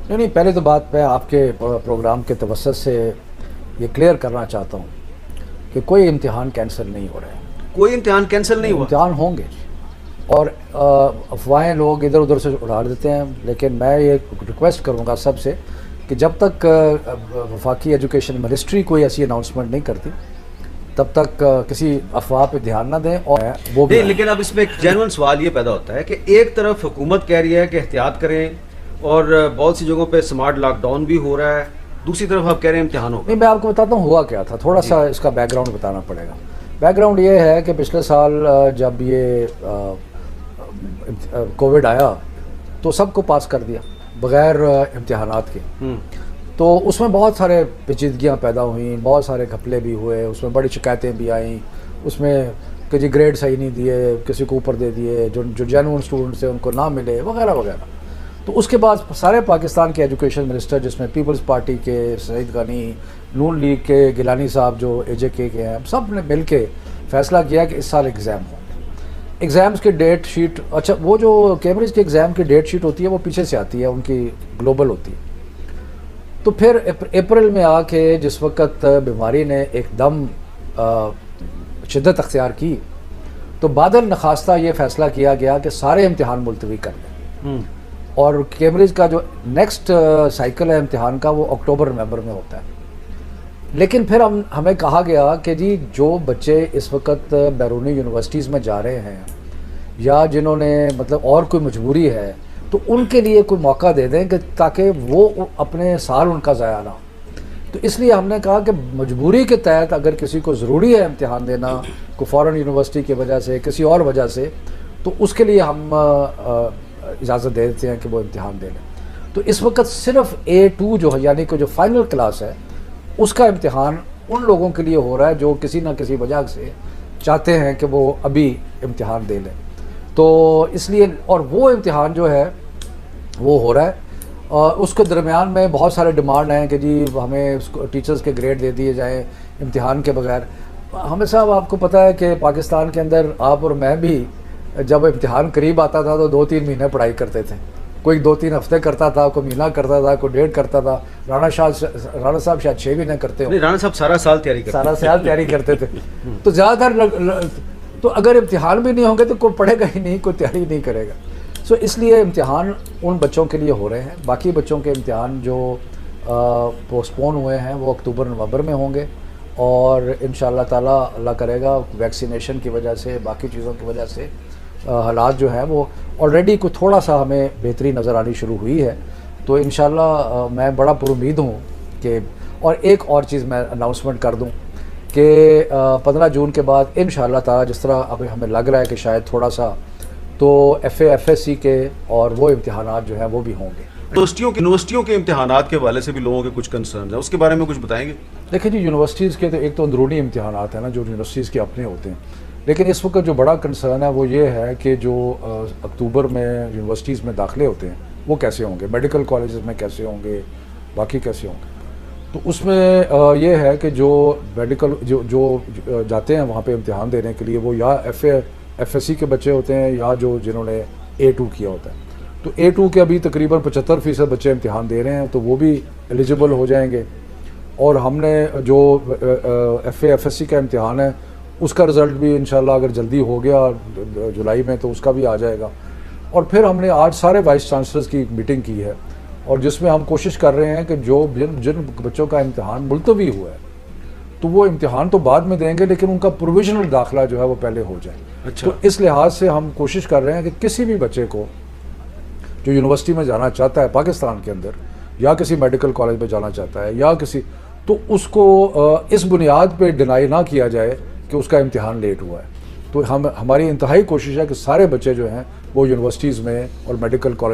نہیں پہلے تو بات میں آپ کے پروگرام کے توسط سے یہ کلیئر کرنا چاہتا ہوں کہ کوئی امتحان کینسل نہیں ہو رہے ہیں. کوئی امتحان کینسل نہیں ہوا؟ امتحان ہوں گے اور افواہیں لوگ ادھر ادھر سے اڑا دیتے ہیں، لیکن میں یہ ریکویسٹ کروں گا سب سے کہ جب تک وفاقی ایجوکیشن منسٹری کوئی ایسی اناؤنسمنٹ نہیں کرتی تب تک کسی افواہ پہ دھیان نہ دیں. اور وہ بھی لیکن اب اس میں ایک جینوئن سوال یہ پیدا ہوتا ہے کہ ایک طرف حکومت کہہ رہی ہے کہ احتیاط کریں اور بہت سی جگہوں پہ سمارٹ لاک ڈاؤن بھی ہو رہا ہے، دوسری طرف آپ کہہ رہے ہیں امتحان ہوگا. نہیں، میں آپ کو بتاتا ہوں ہوا کیا تھا. تھوڑا سا اس کا بیک گراؤنڈ بتانا پڑے گا. بیک گراؤنڈ یہ ہے کہ پچھلے سال جب یہ کووڈ آیا تو سب کو پاس کر دیا بغیر امتحانات کے. تو اس میں بہت سارے پیچیدگیاں پیدا ہوئیں، بہت سارے گھپلے بھی ہوئے، اس میں بڑی شکایتیں بھی آئیں اس میں کہ جی گریڈ صحیح نہیں دیے، کسی کو اوپر دے دیے، جو جینوئن اسٹوڈنٹس ہیں ان کو نہ ملے وغیرہ وغیرہ. تو اس کے بعد سارے پاکستان کے ایجوکیشن منسٹر، جس میں پیپلز پارٹی کے سعید غنی، نون لیگ کے گیلانی صاحب جو اے جے کے ہیں، سب نے مل کے فیصلہ کیا کہ اس سال ایگزام ہوں. ایگزامز کی ڈیٹ شیٹ، اچھا وہ جو کیمبرج کے ایگزام کی ڈیٹ شیٹ ہوتی ہے وہ پیچھے سے آتی ہے، ان کی گلوبل ہوتی ہے. تو پھر اپریل میں آ کے جس وقت بیماری نے ایک دم شدت اختیار کی تو بادل نخواستہ یہ فیصلہ کیا گیا کہ سارے امتحان ملتوی کر دیں. اور کیمبرج کا جو نیکسٹ سائیکل ہے امتحان کا وہ اکتوبر نومبر میں ہوتا ہے. لیکن پھر ہمیں کہا گیا کہ جی جو بچے اس وقت بیرونی یونیورسٹیز میں جا رہے ہیں یا جنہوں نے مطلب اور کوئی مجبوری ہے تو ان کے لیے کوئی موقع دے دیں کہ تاکہ وہ اپنے سال ان کا ضائع نہ ہو. تو اس لیے ہم نے کہا کہ مجبوری کے تحت اگر کسی کو ضروری ہے امتحان دینا، کوئی فورن یونیورسٹی کی وجہ سے، کسی اور وجہ سے، تو اس کے لیے ہم اجازت دے دیتے ہیں کہ وہ امتحان دے لیں. تو اس وقت صرف A2 جو ہے یعنی کہ جو فائنل کلاس ہے اس کا امتحان ان لوگوں کے لیے ہو رہا ہے جو کسی نہ کسی وجہ سے چاہتے ہیں کہ وہ ابھی امتحان دے لیں. تو اس لیے اور وہ امتحان جو ہے وہ ہو رہا ہے. اس کے درمیان میں بہت سارے ڈیمانڈ ہیں کہ جی ہمیں ٹیچرز کے گریڈ دے دیے جائیں امتحان کے بغیر. حامد صاحب آپ کو پتہ ہے کہ پاکستان کے اندر آپ اور میں بھی جب امتحان قریب آتا تھا تو 2-3 مہینے پڑھائی کرتے تھے. کوئی 2-3 ہفتے کرتا تھا، کوئی مہینہ کرتا تھا، کوئی ڈیڑھ کرتا تھا. رانا صاحب شاید 6 مہینے کرتے ہوں. رانا صاحب سارا سال تیاری کرتے تھے. تو زیادہ تر تو اگر امتحان بھی نہیں ہوں گے تو کوئی پڑھے گا ہی نہیں، کوئی تیاری نہیں کرے گا. سو اس لیے امتحان ان بچوں کے لیے ہو رہے ہیں. باقی بچوں کے امتحان جو پوسٹ پون ہوئے ہیں وہ اکتوبر نومبر میں ہوں گے. اور انشاءاللہ تعالیٰ اللہ کرے گا ویکسینیشن کی وجہ سے، باقی چیزوں کی وجہ سے حالات جو ہیں وہ آلریڈی کوئی تھوڑا سا ہمیں بہتری نظر آنی شروع ہوئی ہے. تو انشاءاللہ میں بڑا پر امید ہوں کہ اور ایک اور چیز میں اناؤنسمنٹ کر دوں کہ 15 جون کے بعد انشاءاللہ تعالیٰ جس طرح ابھی ہمیں لگ رہا ہے کہ شاید تھوڑا سا تو FA/FSC کے اور وہ امتحانات جو ہیں وہ بھی ہوں گے. یونیورسٹیوں کے امتحانات کے حوالے سے بھی لوگوں کے کچھ کنسرنز ہیں، اس کے بارے میں کچھ بتائیں گے؟ دیکھیں جی یونیورسٹیز کے تو ایک تو اندرونی امتحانات ہیں نا جو یونیورسٹیز کے اپنے ہوتے ہیں. لیکن اس وقت جو بڑا کنسرن ہے وہ یہ ہے کہ جو اکتوبر میں یونیورسٹیز میں داخلے ہوتے ہیں وہ کیسے ہوں گے، میڈیکل کالجز میں کیسے ہوں گے، باقی کیسے ہوں گے. تو اس میں یہ ہے کہ جو میڈیکل جو جاتے ہیں وہاں پہ امتحان دینے کے لیے وہ یا FSC کے بچے ہوتے ہیں یا جنہوں نے A2 کیا ہوتا ہے. تو A2 کے ابھی تقریباً 75% بچے امتحان دے رہے ہیں تو وہ بھی ایلیجیبل ہو جائیں گے. اور ہم نے جو FA/FSC کا امتحان ہے اس کا رزلٹ بھی انشاءاللہ اگر جلدی ہو گیا جولائی میں تو اس کا بھی آ جائے گا. اور پھر ہم نے آج سارے وائس چانسلرز کی میٹنگ کی ہے اور جس میں ہم کوشش کر رہے ہیں کہ جن بچوں کا امتحان ملتوی ہوا ہے تو وہ امتحان تو بعد میں دیں گے لیکن ان کا پروویژنل داخلہ جو ہے وہ پہلے ہو جائے. اچھا. تو اس لحاظ سے ہم کوشش کر رہے ہیں کہ کسی بھی بچے کو جو یونیورسٹی میں جانا چاہتا ہے پاکستان کے اندر یا کسی میڈیکل کالج میں جانا چاہتا ہے یا کسی تو اس کو اس بنیاد پہ ڈینائی نہ کیا جائے کہ اس کا امتحان لیٹ ہوا ہے. تو ہماری انتہائی کوشش ہے کہ سارے بچے جو ہیں وہ یونیورسٹیز میں اور میڈیکل کالج